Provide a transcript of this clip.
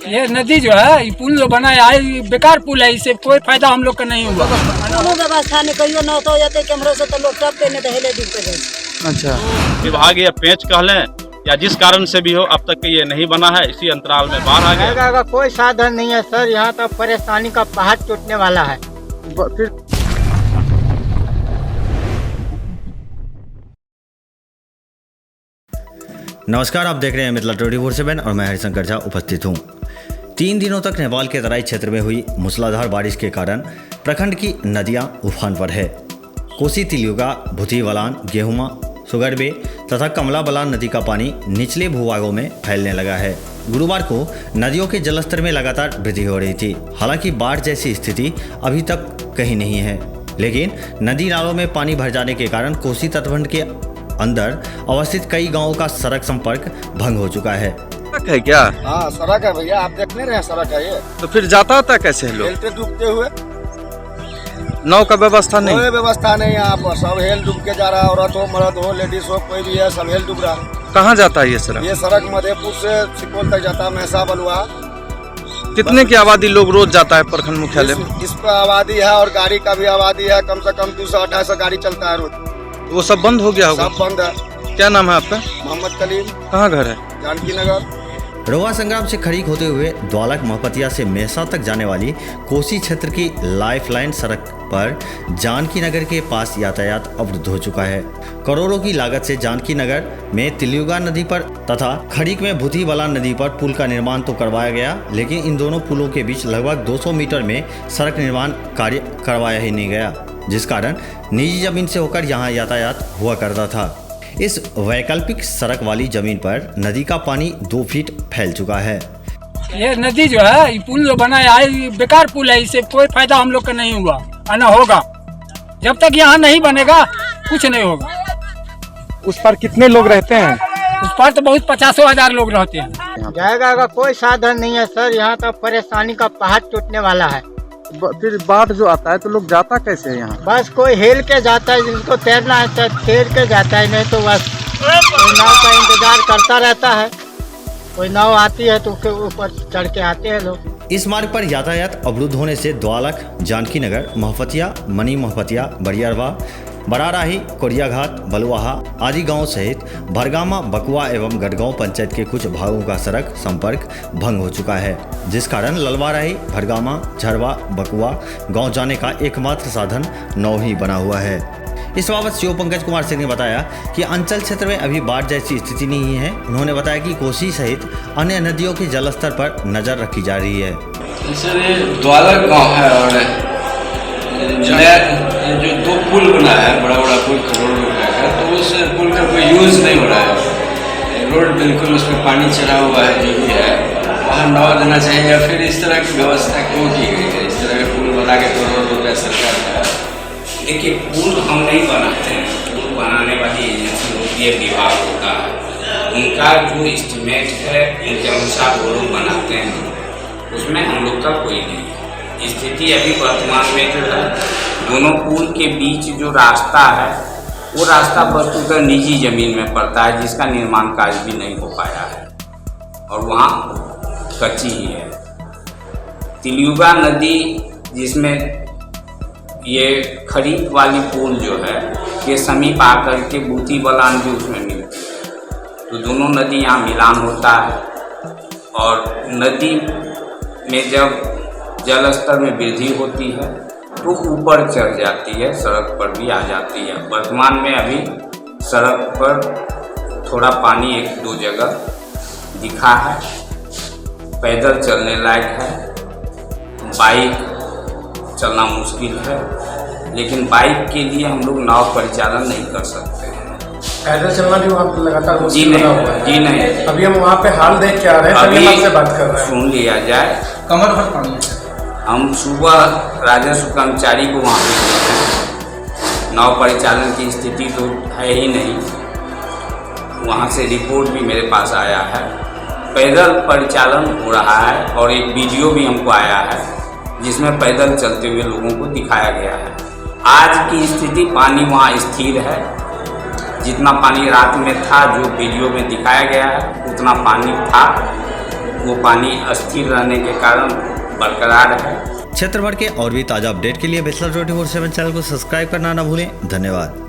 ये नदी जो है, ये पुल जो बनाया है, ये बेकार पुल है, इससे कोई फायदा हम लोग का नहीं हुआ। दोनों व्यवस्था नहीं कहियो न तो जाते कैमरों से तो लोग सब देने दहेले डूबते गए। अच्छा, विभाग या पेंच कह लें या जिस कारण से भी हो, अब तक ये नहीं बना है। इसी अंतराल में बाढ़ आ गया। का कोई साधन नहीं है सर, यहाँ तो परेशानी का पहाड़ टूटने वाला है। फिर नमस्कार, आप देख रहे हैं मिथिला 24/7 और मैं हरिशंकर झा उपस्थित हूँ। 3 दिनों तक नेपाल के तराई क्षेत्र में हुई मूसलाधार बारिश के कारण प्रखंड की नदियां उफान पर है। कोसी, तिलियुगा, भूती बलान, गेहुमा, सुगरबे तथा कमला बलान नदी का पानी निचले भूभागों में फैलने लगा है। गुरुवार को नदियों के जलस्तर में लगातार वृद्धि हो रही थी। हालांकि बाढ़ जैसी स्थिति अभी तक कहीं नहीं है, लेकिन नदी नालों में पानी भर जाने के कारण कोसी तटबंध के अंदर अवस्थित कई गांवों का सड़क संपर्क भंग हो चुका है। सड़क है क्या? हाँ सड़क है भैया, आप देख नहीं रहे हैं सड़क है ये। तो फिर जाता होता कैसे है लोग? हेल पे डूबते हुए, नाव का व्यवस्था नहीं? कोई व्यवस्था नहीं यहाँ पर, सब हेल डूब के जा रहा है। औरत हो, मर्द हो, लेडीज हो, कोई भी है, सब हेल डूब रहा है। कहाँ जाता है ये सड़क? ये सड़क मधेपुर से सुपौल तक जाता है, महसा बलुआ। कितने की आबादी लोग रोज जाता है प्रखंड मुख्यालय में? इस पर आबादी है और गाड़ी का भी आबादी है, कम से कम 200-250 गाड़ी चलता है रोज। वो सब बंद हो गया होगा? सब बंद है। क्या नाम है आपका? मोहम्मद कलीम। कहाँ घर है? जानकी नगर। रोहा संग्राम से खड़ीक होते हुए द्वालक महपतिया से मेहसा तक जाने वाली कोसी क्षेत्र की लाइफलाइन सड़क पर जानकी नगर के पास यातायात अवरुद्ध हो चुका है। करोड़ों की लागत से जानकी नगर में तिलियुगा नदी पर तथा खड़ीक में भूती बलान नदी पर पुल का निर्माण तो करवाया गया, लेकिन इन दोनों पुलों के बीच लगभग 200 मीटर में सड़क निर्माण कार्य करवाया ही नहीं गया, जिस कारण निजी जमीन से होकर यहाँ यातायात हुआ करता था। इस वैकल्पिक सड़क वाली जमीन पर नदी का पानी 2 फीट फैल चुका है। ये नदी जो है, ये पुल जो बनाया है, ये बेकार पुल है, इससे कोई फायदा हम लोग का नहीं हुआ और न होगा। जब तक यहाँ नहीं बनेगा कुछ नहीं होगा। उस पर कितने लोग रहते हैं? उस पर तो बहुत 50,000 लोग रहते हैं। जाएगा का कोई साधन नहीं है सर, यहाँ तो परेशानी का पहाड़ टूटने वाला है। फिर बाढ़ जो आता है तो लोग जाता कैसे है यहाँ? बस कोई हेल के जाता है, जिनको तैरना है तो तैर के जाता है, नहीं तो बस कोई नाव का इंतजार करता रहता है। कोई नाव आती है तो उसके ऊपर चढ़ के आते हैं लोग। इस मार्ग पर यातायात अवरुद्ध होने से द्वालक, जानकी नगर, महपतिया, मनी महपतिया, बड़ियारवा, बराराही, कोरियाघाट, बलुआहा आदि गांवों सहित भरगामा, बकुआ एवं गढ़गांव पंचायत के कुछ भागों का सड़क संपर्क भंग हो चुका है, जिस कारण ललवाराही, भरगामा, झरवा, बकुआ गांव जाने का एकमात्र साधन नाव ही बना हुआ है। इस बाबत सीओ पंकज कुमार सिंह ने बताया कि अंचल क्षेत्र में अभी बाढ़ जैसी स्थिति नहीं है। उन्होंने बताया कि कोसी सहित अन्य नदियों के जलस्तर पर नजर रखी जा रही है। सर ये द्वालक गाँव है और नया जो 2 पुल बना है, बड़ा बड़ा पुल, करोड़ों रुपए का, तो उस पुल का कोई यूज़ नहीं हो रहा है। रोड बिल्कुल उस पर पानी चढ़ा हुआ है, जो भी है वहाँ नाव देना चाहिए, या फिर इस तरह की व्यवस्था क्यों की गई है? इस तरह का पुल बना के करोड़ों रुपया सरकार का। देखिए, पुल हम नहीं बनाते हैं, पुल बनाने वाली एजेंसी होती है, विभाग होता है, उनका जो एस्टिमेट है उनके अनुसार वो लोग बनाते हैं, उसमें हम लोग का कोई नहीं है। स्थिति अभी वर्तमान में जो है, दोनों पुल के बीच जो रास्ता है वो रास्ता वस्तुतः निजी जमीन में पड़ता है, जिसका निर्माण कार्य भी नहीं हो पाया है और वहाँ कच्ची ही है। तिलियुगा नदी, जिसमें ये खरीक वाली पुल जो है ये समीप आकर के भूती बलान भी उसमें मिलती है, तो दोनों नदी यहाँ मिलान होता है और नदी में जब जल स्तर में वृद्धि होती है तो ऊपर चढ़ जाती है, सड़क पर भी आ जाती है। वर्तमान में अभी सड़क पर थोड़ा पानी 1-2 जगह दिखा है, पैदल चलने लायक है, बाइक चलना मुश्किल है, लेकिन बाइक के लिए हम लोग नाव परिचालन नहीं कर सकते हैं। पैदल चलना भी वहाँ लगातार जी नहीं। अभी हम वहाँ पे हाल देख के आ रहे हैं, अभी आपसे बात कर रहे हैं। सुन लिया जाए, कमर भर पानी है। हम सुबह राजस्व कर्मचारी को वहाँ पे हैं, नाव परिचालन की स्थिति तो है ही नहीं। वहाँ से रिपोर्ट भी मेरे पास आया है, पैदल परिचालन हो रहा है और एक वीडियो भी हमको आया है जिसमें पैदल चलते हुए लोगों को दिखाया गया है। आज की स्थिति पानी वहाँ स्थिर है, जितना पानी रात में था जो वीडियो में दिखाया गया है उतना पानी था, वो पानी अस्थिर रहने के कारण बरकरार है। क्षेत्र भर के और भी ताज़ा अपडेट के लिए बिसलर 24/7 चैनल को सब्सक्राइब करना ना भूलें। धन्यवाद।